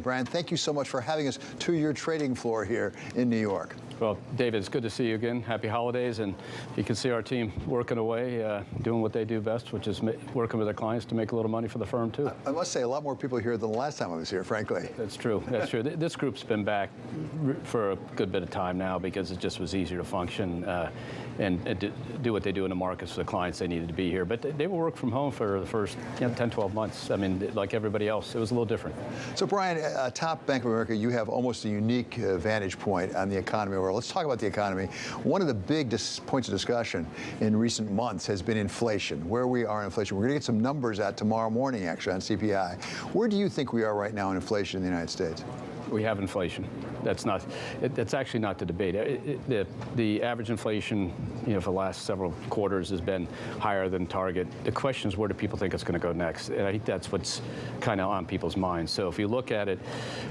Brian, thank you so much for having us to your trading floor here in New York. Well, David, it's good to see you again. Happy holidays, and you can see our team working away, doing what they do best, which is working with their clients to make a little money for the firm, too. I must say, a lot more people here than the last time I was here, frankly. That's true. That's true. This group's been back for a good bit of time now because it just was easier to function and do what they do in the markets for the clients they needed to be here. But they will work from home for the first 10, 12 months. I mean, like everybody else, it was a little different. So, Brian, top Bank of America, you have almost a unique vantage point on the economy world. Let's talk about the economy. One of the big points of discussion in recent months has been inflation, where we are in inflation. We're going to get some numbers out tomorrow morning, actually, on CPI. Where do you think we are right now in inflation in the United States? We have inflation. That's actually not the debate. The average inflation, for the last several quarters has been higher than target. The question is, where do people think it's going to go next? And I think that's what's kind of on people's minds. So if you look at it,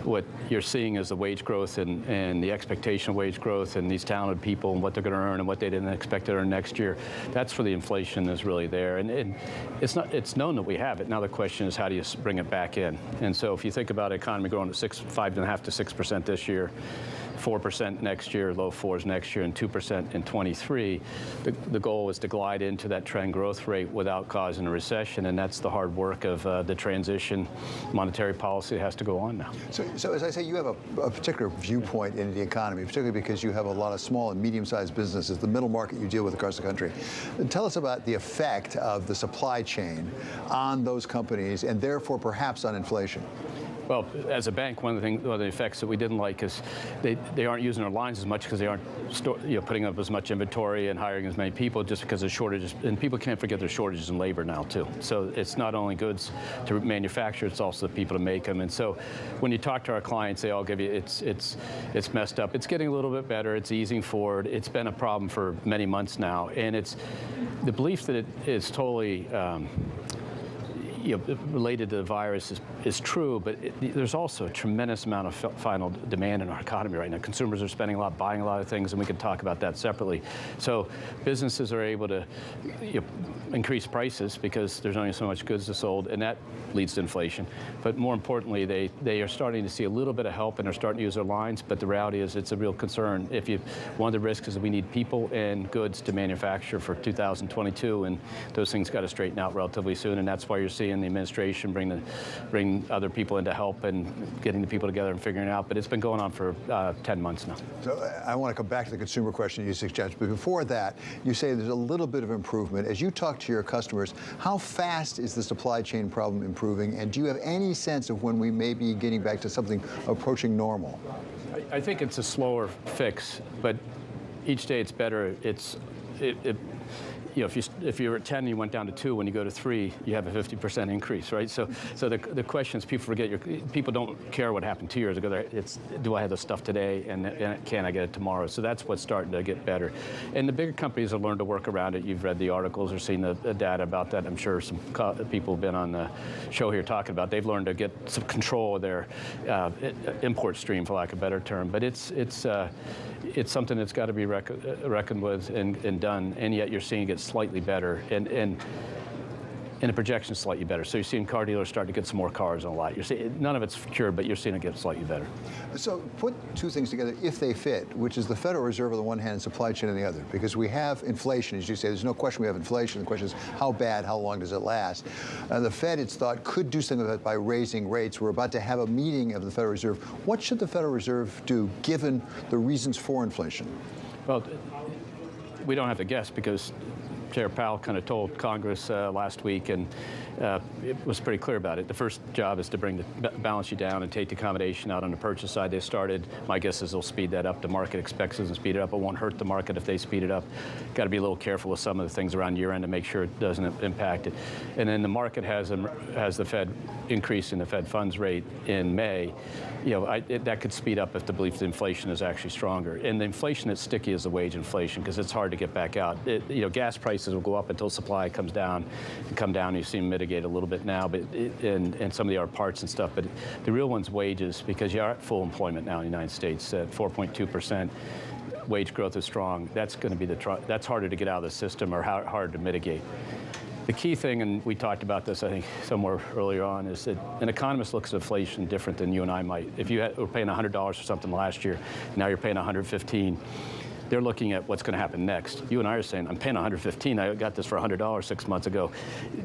what you're seeing is the wage growth and the expectation of wage growth and these talented people and what they're going to earn and what they didn't expect to earn next year. That's where the inflation is really there. And it's known that we have it. Now the question is, how do you bring it back in? And so if you think about the economy growing at 5.5% to 6% this year, 4% next year, low 4s next year, and 2% in 23. The goal is to glide into that trend growth rate without causing a recession, and that's the hard work of the transition. Monetary policy has to go on now. So as I say, you have a particular viewpoint into the economy, particularly because you have a lot of small and medium-sized businesses, the middle market you deal with across the country. Tell us about the effect of the supply chain on those companies and therefore perhaps on inflation. Well, as a bank, one of the effects that we didn't like is they aren't using our lines as much because they aren't putting up as much inventory and hiring as many people just because of shortages. And people can't forget there's shortages in labor now, too. So it's not only goods to manufacture, it's also the people to make them. And so when you talk to our clients, they all give you, it's messed up. It's getting a little bit better. It's easing forward. It's been a problem for many months now. And it's the belief that it is totally related to the virus is true, but there's also a tremendous amount of final demand in our economy right now. Consumers are spending a lot, buying a lot of things, and we can talk about that separately. So businesses are able to increase prices because there's only so much goods to sold, and that leads to inflation. But more importantly, they are starting to see a little bit of help, and they're starting to use their lines, but the reality is it's a real concern. One of the risks is that we need people and goods to manufacture for 2022, and those things got to straighten out relatively soon, and that's why you're seeing the administration bring other people in to help and getting the people together and figuring it out. But it's been going on for 10 months now. So I want to come back to the consumer question you suggest. But before that, you say there's a little bit of improvement. As you talk to your customers, how fast is the supply chain problem improving? And do you have any sense of when we may be getting back to something approaching normal? I think it's a slower fix, but each day it's better. If you're at 10 and you went down to 2, when you go to 3, you have a 50% increase, right? So the question is, people forget, people don't care what happened 2 years ago. It's, do I have the stuff today, and can I get it tomorrow? So that's what's starting to get better. And the bigger companies have learned to work around it. You've read the articles or seen the data about that. I'm sure some people have been on the show here talking about. They've learned to get some control of their import stream, for lack of a better term. But it's something that's got to be reckoned with and done, and yet you're seeing it get slightly better, and the projection is slightly better. So you're seeing car dealers starting to get some more cars on a lot. You're seeing, none of it's cured, but you're seeing it get slightly better. So put two things together, if they fit, which is the Federal Reserve on the one hand and supply chain on the other, because we have inflation, as you say. There's no question we have inflation. The question is how bad, how long does it last? The Fed, it's thought, could do something about it by raising rates. We're about to have a meeting of the Federal Reserve. What should the Federal Reserve do, given the reasons for inflation? Well, we don't have to guess, because Chair Powell kind of told Congress last week, and it was pretty clear about it. The first job is to bring the balance sheet down and take the accommodation out on the purchase side. They started. My guess is they'll speed that up. The market expects us to speed it up. It won't hurt the market if they speed it up. Got to be a little careful with some of the things around year-end to make sure it doesn't impact it. And then the market has the Fed increasing the Fed funds rate in May. That could speed up if the belief that inflation is actually stronger. And the inflation that's sticky is the wage inflation, because it's hard to get back out. Gas prices will go up until supply comes down and come down. You see them mitigate a little bit now, but and some of the other parts and stuff. But the real one's wages, because you're at full employment now in the United States at 4.2%. Wage growth is strong. That's going to be that's harder to get out of the system, or hard to mitigate. The key thing, and we talked about this, I think, somewhere earlier on, is that an economist looks at inflation different than you and I might. If you were paying $100 for something last year, now you're paying $115. They're looking at what's going to happen next. You and I are saying, I'm paying $115. I got this for $100 6 months ago.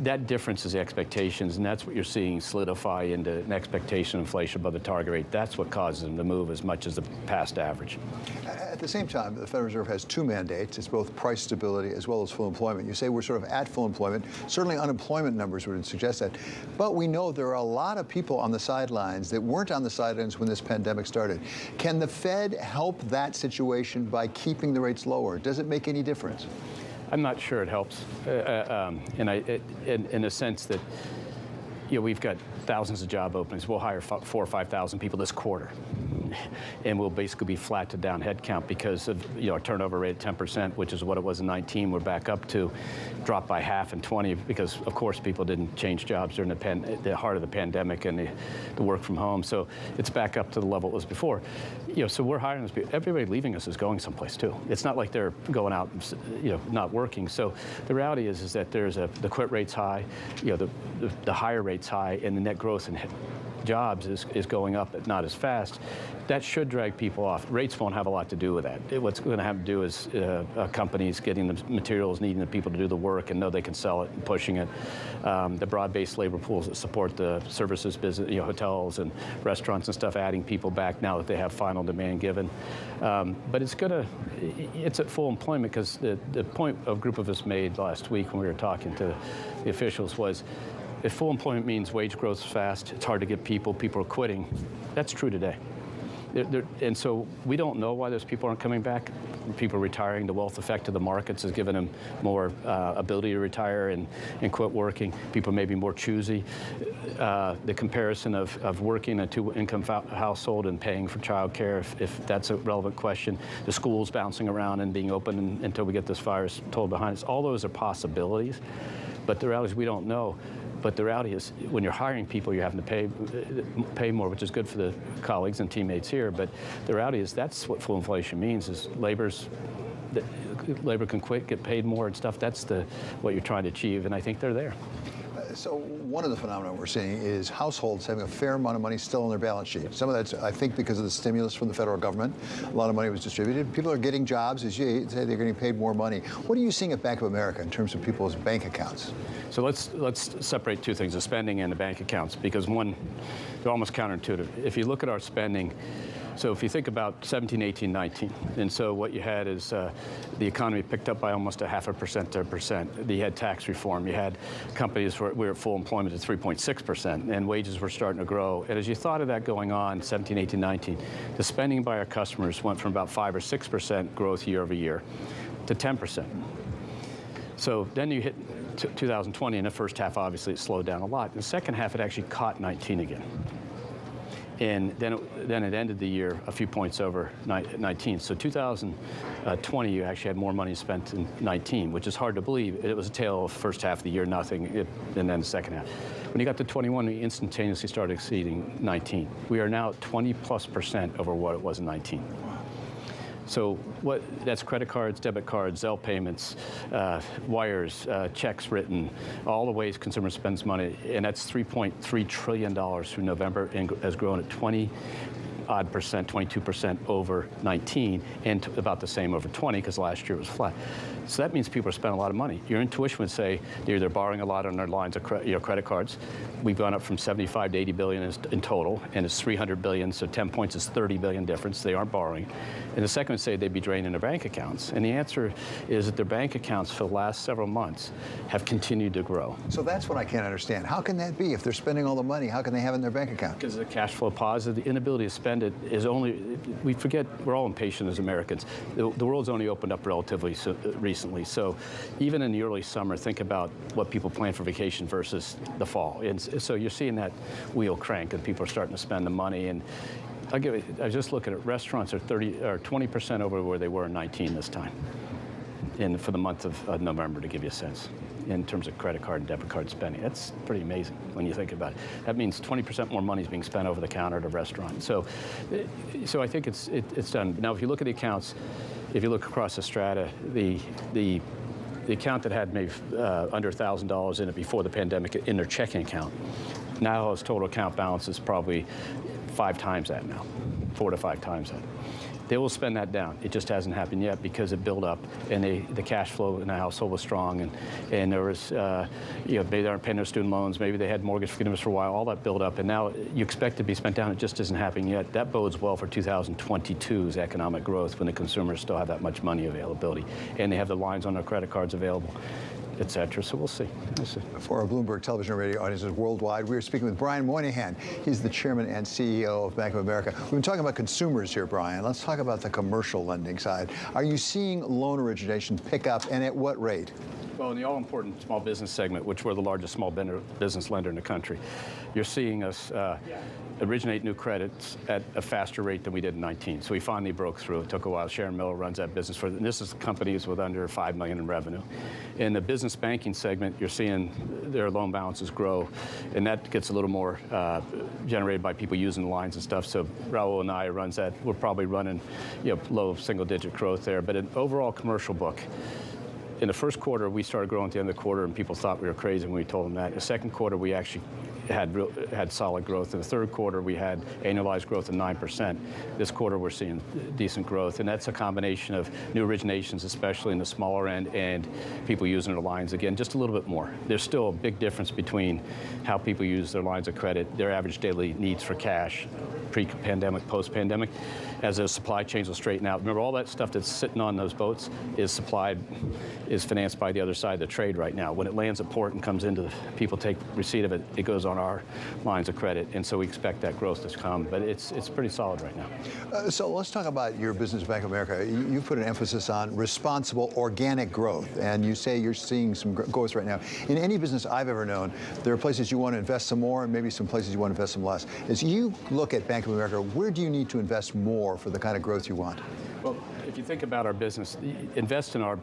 That difference is the expectations, and that's what you're seeing solidify into an expectation of inflation above the target rate. That's what causes them to move as much as the past average. At the same time, the Federal Reserve has two mandates. It's both price stability as well as full employment. You say we're sort of at full employment. Certainly unemployment numbers would suggest that. But we know there are a lot of people on the sidelines that weren't on the sidelines when this pandemic started. Can the Fed help that situation by keeping the rates lower? Does it make any difference? I'm not sure it helps, in a sense that, you know, we've got thousands of job openings. We'll hire 4,000 or 5,000 people this quarter, and we'll basically be flat to down headcount because of, you know, our turnover rate at 10%, which is what it was in 19. We're back up to dropped by half in 20 because, of course, people didn't change jobs during the heart of the pandemic and the work from home. So it's back up to the level it was before. You know, so we're hiring those people. Everybody leaving us is going someplace too. It's not like they're going out, you know, not working. So the reality is that there's the quit rate's high, you know, the hire rate's high, and the net growth in jobs is going up, but not as fast. That should drag people off. Rates won't have a lot to do with that. What's going to have to do is companies getting the materials, needing the people to do the work and know they can sell it and pushing it. The broad-based labor pools that support the services business, you know, hotels and restaurants and stuff, adding people back now that they have final demand given. But it's at full employment because the point a group of us made last week when we were talking to the officials was, if full employment means wage growth is fast, it's hard to get people are quitting, that's true today. And so we don't know why those people aren't coming back. People are retiring. The wealth effect of the markets has given them more ability to retire and quit working. People may be more choosy. The comparison of working a two-income household and paying for child care, if that's a relevant question. The schools bouncing around and being open until we get this virus told behind us. All those are possibilities, but the reality is we don't know. But the reality is, when you're hiring people, you're having to pay more, which is good for the colleagues and teammates here. But the reality is, that's what full inflation means: is labor can quit, get paid more, and stuff. That's what you're trying to achieve, and I think they're there. So one of the phenomena we're seeing is households having a fair amount of money still on their balance sheet. Some of that's, I think, because of the stimulus from the federal government. A lot of money was distributed. People are getting jobs, as you say, they're getting paid more money. What are you seeing at Bank of America in terms of people's bank accounts? So let's separate two things: the spending and the bank accounts, because one, they're almost counterintuitive. If you look at our spending, so if you think about 17, 18, 19, and so what you had is the economy picked up by almost 0.5% to 1%. You had tax reform. You had companies where we were at full employment at 3.6%, and wages were starting to grow. And as you thought of that going on, 17, 18, 19, the spending by our customers went from about 5 or 6% growth year over year to 10%. So then you hit 2020, in the first half, obviously, it slowed down a lot. In the second half, it actually caught 19 again. And then it ended the year a few points over 19. So 2020, you actually had more money spent in 19, which is hard to believe. It was a tale of first half of the year, nothing, and then the second half. When you got to 21, we instantaneously started exceeding 19. We are now at 20+% over what it was in 19. So that's credit cards, debit cards, Zelle payments, wires, checks written, all the ways consumers spend money, and that's $3.3 trillion through November, and has grown at 20-odd percent, 22% over 19, and about the same over 20, because last year it was flat. So that means people are spending a lot of money. Your intuition would say they're borrowing a lot on their lines of credit cards. We've gone up from 75 to 80 billion in total, and it's 300 billion, so 10 points is 30 billion difference. They aren't borrowing. And the second would say they'd be draining their bank accounts. And the answer is that their bank accounts for the last several months have continued to grow. So that's what I can't understand. How can that be? If they're spending all the money, how can they have it in their bank account? Because the cash flow positive, the inability to spend it is only, we forget, we're all impatient as Americans. The world's only opened up relatively recently. So even in the early summer, think about what people plan for vacation versus the fall. And so you're seeing that wheel crank, and people are starting to spend the money. And I was just looking at restaurants are 20% over where they were in 19 this time, and for the month of November, to give you a sense, in terms of credit card and debit card spending. That's pretty amazing when you think about it. That means 20% more money is being spent over the counter at a restaurant. So I think it's done. Now, if you look at the accounts, if you look across the strata, the the account that had maybe under $1,000 in it before the pandemic in their checking account, now his total account balance is probably 5 times that now, 4 to 5 times that. They will spend that down. It just hasn't happened yet because it built up, and the cash flow in the household was strong, and there was, maybe they aren't paying their student loans, maybe they had mortgage forgiveness for a while, all that built up, and now you expect it to be spent down. It just isn't happening yet. That bodes well for 2022's economic growth when the consumers still have that much money availability, and they have the lines on their credit cards available, et cetera. So we'll see. For our Bloomberg television and radio audiences worldwide, we are speaking with Brian Moynihan. He's the chairman and CEO of Bank of America. We've been talking about consumers here, Brian. Let's talk about the commercial lending side. Are you seeing loan origination pick up, and at what rate? Well, in the all-important small business segment, which we're the largest small business lender in the country, you're seeing us originate new credits at a faster rate than we did in 19. So we finally broke through. It took a while. Sharon Miller runs that business for, and this is companies with under $5 million in revenue. In the business banking segment, you're seeing their loan balances grow, and that gets a little more generated by people using the lines and stuff. So Raul and I runs that. We're probably running, low single-digit growth there. But an overall commercial book, in the first quarter, we started growing at the end of the quarter, and people thought we were crazy when we told them that. In the second quarter, we actually had solid growth. In the third quarter, we had annualized growth of 9%. This quarter, we're seeing decent growth, and that's a combination of new originations, especially in the smaller end, and people using their lines again just a little bit more. There's still a big difference between how people use their lines of credit, their average daily needs for cash, pre-pandemic, post-pandemic, as those supply chains will straighten out. Remember, all that stuff that's sitting on those boats is financed by the other side of the trade right now. When it lands at port and comes into people take receipt of it, it goes on our lines of credit, and so we expect that growth to come, but it's pretty solid right now. So let's talk about your business, Bank of America. You put an emphasis on responsible organic growth, and you say you're seeing some growth right now. In any business I've ever known, there are places you want to invest some more, and maybe some places you want to invest some less. As you look at Bank of America, where do you need to invest more for the kind of growth you want? Well, if you think about our business, invest in our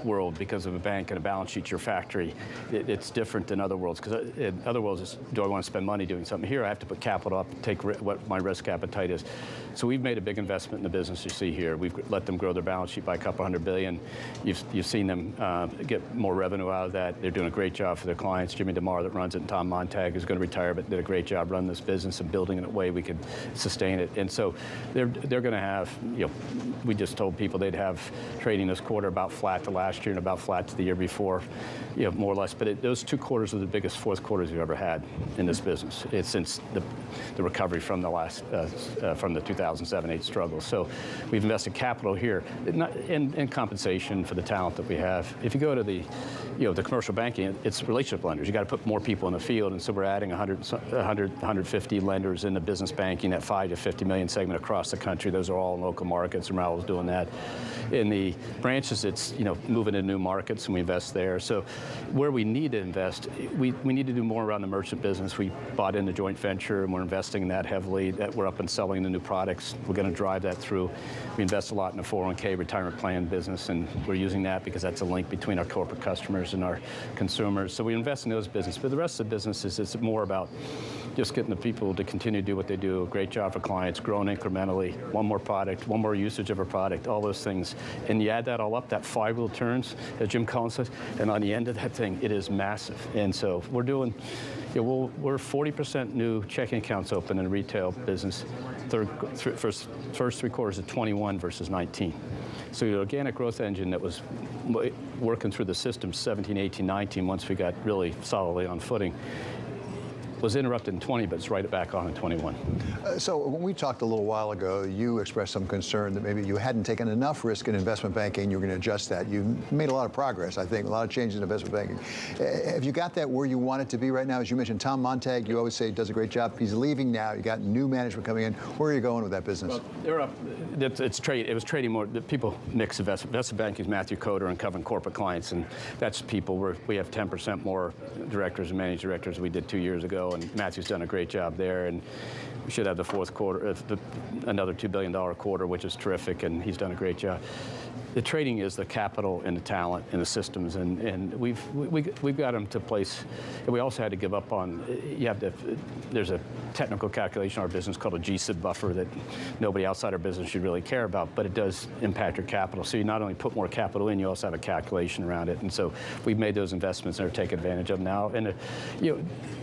world because of a bank and a balance sheet, your factory. It's different than other worlds, because in other worlds, it's, do I want to spend money doing something? Here, I have to put capital up, take what my risk appetite is. So we've made a big investment in the business you see here. We've let them grow their balance sheet by a couple $100 billion. You've seen them get more revenue out of that. They're doing a great job for their clients. Jimmy DeMar that runs it, and Tom Montag, who's going to retire, but did a great job running this business and building it in a way we could sustain it. And so they're going to have, we just told people they'd have trading this quarter about flat to last year and about flat to the year before, more or less. But those 2 quarters are the biggest fourth quarters we've ever had in this business. It's since the recovery from the last from the 2007-8 struggle. So we've invested capital here in compensation for the talent that we have. If you go to the commercial banking, it's relationship lenders. You got to put more people in the field, and so we're adding 150 lenders in the business banking, that 5 to 50 million segment across the country. Those are all in local markets, and Raul's doing that. In the branches, it's moving into new markets, and we invest there. So where we need to invest, we need to do more around the merchant business. We bought in the joint venture, and we're investing in that heavily. That we're up and selling the new products. We're going to drive that through. We invest a lot in the 401k retirement plan business, and we're using that because that's a link between our corporate customers and our consumers. So we invest in those businesses. But the rest of the businesses, it's more about just getting the people to continue to do what they do. Great job for clients, growing incrementally, one more product, one more usage of a product, all those things. And you add that all up, that flywheel turns, as Jim Collins says, and on the end of that thing, it is massive. And so we're doing, we're 40% new checking accounts open in the retail business, first 3 quarters of 21 versus 19. So the organic growth engine that was working through the system 17, 18, 19, once we got really solidly on footing, was interrupted in 20, but it's right back on in 21. So when we talked a little while ago, you expressed some concern that maybe you hadn't taken enough risk in investment banking. You were going to adjust that. You made a lot of progress, I think, a lot of changes in investment banking. Have you got that where you want it to be right now? As you mentioned, Tom Montag, you always say does a great job. He's leaving now. You got new management coming in. Where are you going with that business? Well, they're up. It's trade. It was trading more. People mix investment. Investment banking is Matthew Coder and covering corporate clients, and that's people. We have 10% more directors and managing directors we did 2 years ago, and Matthew's done a great job there, and we should have the fourth quarter, another $2 billion quarter, which is terrific, and he's done a great job. the trading is the capital and the talent and the systems, and we've got them to place. And we also had to give up on. There's a technical calculation in our business called a GSIB buffer that nobody outside our business should really care about, but it does impact your capital. So you not only put more capital in, you also have a calculation around it. And so we've made those investments and are taking advantage of them now. And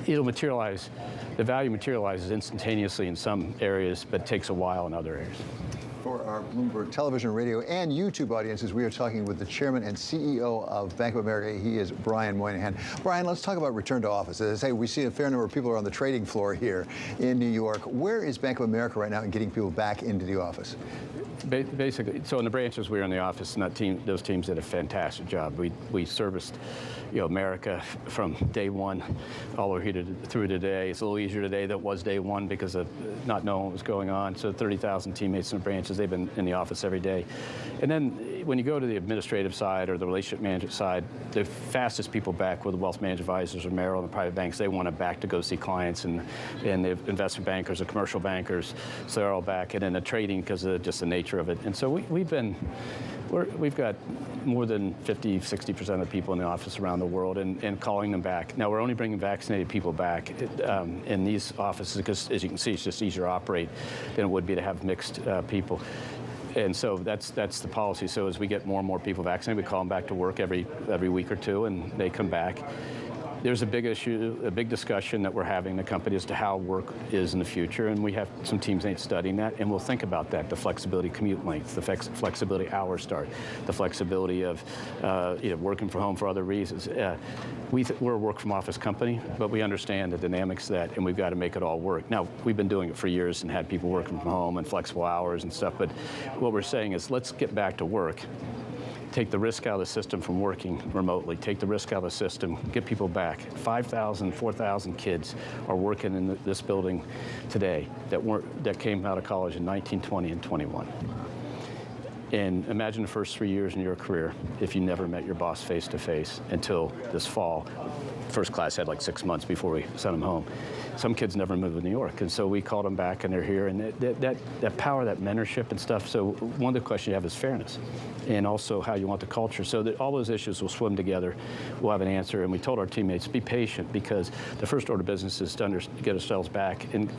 it'll materialize. The value materializes instantaneously in some areas, but takes a while in other areas. For our Bloomberg television, radio, and YouTube audiences, we are talking with the chairman and CEO of Bank of America. He is Brian Moynihan. Brian, let's talk about return to office. As I say, we see a fair number of people are on the trading floor here in New York. Where is Bank of America right now in getting people back into the office? Basically, so in the branches, we were in the office, and those teams did a fantastic job. We serviced, America from day one all the way through today. It's a little easier today than it was day one because of not knowing what was going on. So 30,000 teammates in the branches, they've been in the office every day. And then when you go to the administrative side or the relationship management side, the fastest people back were the wealth management advisors or Merrill and the private banks. They want to back to go see clients, and the investment bankers, the commercial bankers, so they're all back. And then the trading because of just the nature of it. And so we've got more than 50, 60% of the people in the office around the world and calling them back. Now, we're only bringing vaccinated people back in these offices because, as you can see, it's just easier to operate than it would be to have mixed people. And so that's the policy. So as we get more and more people vaccinated, we call them back to work every week or two, and they come back. There's a big issue, a big discussion that we're having in the company as to how work is in the future, and we have some teams studying that, and we'll think about that, the flexibility commute length, the flexibility hour start, the flexibility of working from home for other reasons. We're a work from office company, but we understand the dynamics of that, and we've got to make it all work. Now, we've been doing it for years and had people working from home and flexible hours and stuff, but what we're saying is let's get back to work. Take the risk out of the system from working remotely. Take the risk out of the system. Get people back. 5,000, 4,000 kids are working in this building today that came out of college in 1920 and 21. And imagine the first 3 years in your career if you never met your boss face to face until this fall. First class had like 6 months before we sent them home. Some kids never moved to New York, and so we called them back, and they're here. And that power, that mentorship and stuff. So one of the questions you have is fairness, and also how you want the culture. So that all those issues will swim together. We'll have an answer. And we told our teammates, be patient, because the first order of business is to get ourselves back and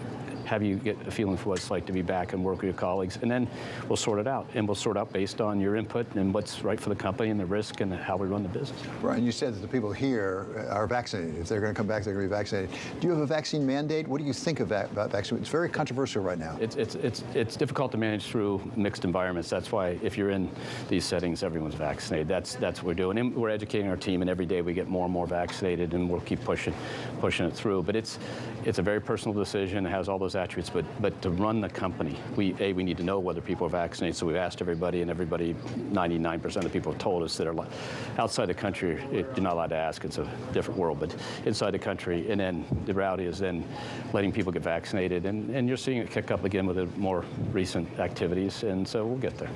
have you get a feeling for what it's like to be back and work with your colleagues, and then we'll sort it out. And we'll sort out based on your input and what's right for the company and the risk and how we run the business. Brian, you said that the people here are vaccinated. If they're going to come back, they're going to be vaccinated. Do you have a vaccine mandate? What do you think about vaccine? It's very controversial right now. It's difficult to manage through mixed environments. That's why if you're in these settings, everyone's vaccinated. That's what we're doing. And we're educating our team, and every day we get more and more vaccinated, and we'll keep pushing it through. But it's a very personal decision. It has all those attributes. But to run the company, we need to know whether people are vaccinated. So we've asked everybody, and 99% of the people have told us that are outside the country. You're not allowed to ask. It's a different world. But inside the country, and then the reality is then letting people get vaccinated. And you're seeing it kick up again with the more recent activities. And so we'll get there.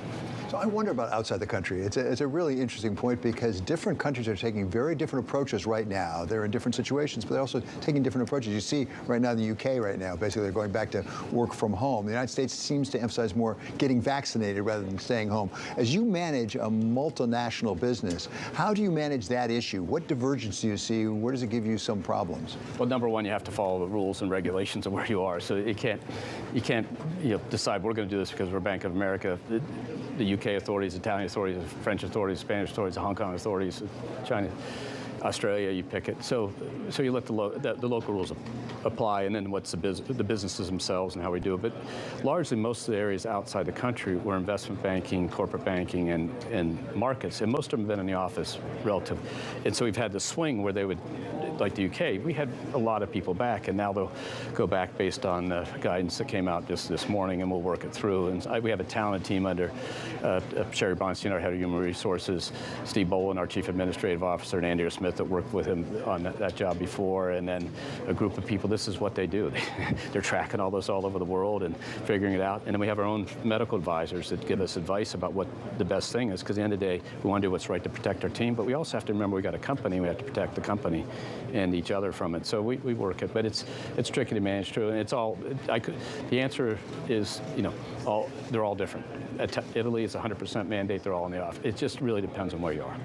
So I wonder about outside the country. It's a really interesting point, because different countries are taking very different approaches right now. They're in different situations, but they're also taking different approaches. You see right now in the UK right now, basically they're going back to work from home. The United States seems to emphasize more getting vaccinated rather than staying home. As you manage a multinational business, how do you manage that issue? What divergence do you see? Where does it give you some problems? Well, number one, you have to follow the rules and regulations of where you are. So you can't decide we're going to do this because we're Bank of America. The UK authorities, Italian authorities, French authorities, Spanish authorities, Hong Kong authorities, China, Australia, you pick it. So you let the local rules apply, and then what's the businesses themselves and how we do it. But largely, most of the areas outside the country were investment banking, corporate banking, and markets, and most of them have been in the office relative. And so we've had the swing where they would, like the UK, we had a lot of people back, and now they'll go back based on the guidance that came out just this morning, and we'll work it through. And we have a talented team under Sherry Bronstein, our head of human resources, Steve Bolin, our chief administrative officer, and Andrea Smith, Smith that worked with him on that job before, and then a group of people. This is what they do. They're tracking all this all over the world and figuring it out. And then we have our own medical advisors that give us advice about what the best thing is, because at the end of the day, we want to do what's right to protect our team, but we also have to remember we got a company, we have to protect the company and each other from it. So we work it, but it's tricky to manage through, and it's all, the answer is, they're all different. Italy is 100% mandate, they're all in the off. It just really depends on where you are.